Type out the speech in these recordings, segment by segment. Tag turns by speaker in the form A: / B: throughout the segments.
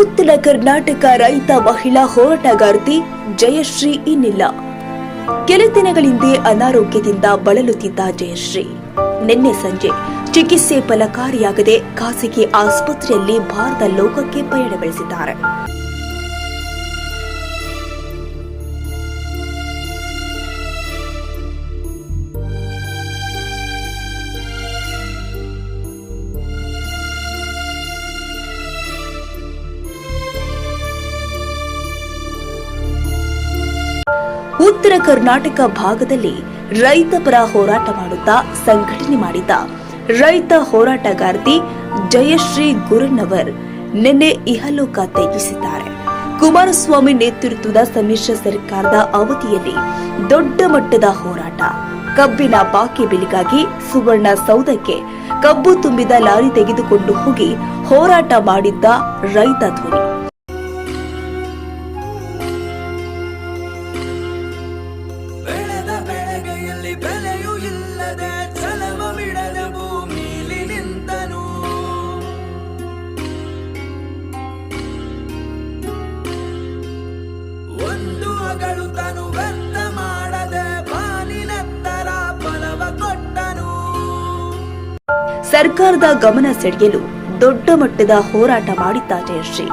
A: ಉತ್ತರ ಕರ್ನಾಟಕ ರೈತ ಮಹಿಳಾ ಹೋರಾಟಗಾರ್ತಿ ಜಯಶ್ರೀ ಇನ್ನಿಲ್ಲ. ಕೆಲ ದಿನಗಳಿಂದ ಅನಾರೋಗ್ಯದಿಂದ ಬಳಲುತ್ತಿದ್ದ ಜಯಶ್ರೀ ನಿನ್ನೆ ಸಂಜೆ ಚಿಕಿತ್ಸೆ ಫಲಕಾರಿಯಾಗದೆ ಖಾಸಗಿ ಆಸ್ಪತ್ರೆಯಲ್ಲಿ ಭಾರತ ಲೋಕಕ್ಕೆ ಪಯಣ ಬೆಳೆಸಿದ್ದಾರೆ. ಉತ್ತರ ಕರ್ನಾಟಕ ಭಾಗದಲ್ಲಿ ರೈತ ಪರ ಹೋರಾಟ ಮಾಡುತ್ತಾ ಸಂಘಟನೆ ಮಾಡಿದ್ದ ರೈತ ಹೋರಾಟಗಾರ್ತಿ ಜಯಶ್ರೀ ಗುರಣ್ಣವರ್ ನಿನ್ನೆ ಇಹಲೋಕ ತ್ಯಜಿಸಿದ್ದಾರೆ. ಕುಮಾರಸ್ವಾಮಿ ನೇತೃತ್ವದ ಸಮ್ಮಿಶ್ರ ಸರ್ಕಾರದ ಅವಧಿಯಲ್ಲಿ ದೊಡ್ಡ ಮಟ್ಟದ ಹೋರಾಟ, ಕಬ್ಬಿನ ಬಾಕಿ ಬಿಲ್ಗಾಗಿ ಸುವರ್ಣ ಸೌಧಕ್ಕೆ ಕಬ್ಬು ತುಂಬಿದ ಲಾರಿ ತೆಗೆದುಕೊಂಡು ಹೋಗಿ ಹೋರಾಟ ಮಾಡಿದ್ದ ರೈತ ಧ್ವನಿ. ಸರ್ಕಾರದ ಗಮನ ಸೆಳೆಯಲು ದೊಡ್ಡ ಮಟ್ಟದ ಹೋರಾಟ ಮಾಡಿದ್ದ ಜಯಶ್ರೀ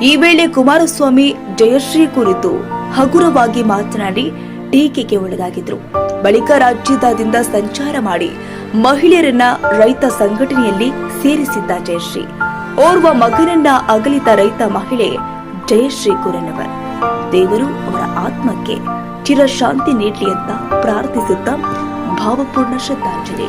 A: ಈ ವೇಳೆ ಕುಮಾರಸ್ವಾಮಿ ಜಯಶ್ರೀ ಕುರಿತು ಹಗುರವಾಗಿ ಮಾತನಾಡಿ ಟೀಕೆಗೆ ಒಳಗಾಗಿದ್ರು. ಬಳಿಕ ರಾಜ್ಯದಾದ್ಯಂತ ಸಂಚಾರ ಮಾಡಿ ಮಹಿಳೆಯರನ್ನ ರೈತ ಸಂಘಟನೆಯಲ್ಲಿ ಸೇರಿಸಿದ್ದ ಜಯಶ್ರೀ ಓರ್ವ ಮಗನನ್ನ ಅಗಲಿದ ರೈತ ಮಹಿಳೆ ಜಯಶ್ರೀ ಗುರಣ್ಣವರ್ ದೇವರು ಅವರ ಆತ್ಮಕ್ಕೆ ಚಿರಶಾಂತಿ ನೀಡಲಿ ಅಂತ ಪ್ರಾರ್ಥಿಸುತ್ತಾ ಭಾವಪೂರ್ಣ ಶ್ರದ್ಧಾಂಜಲಿ.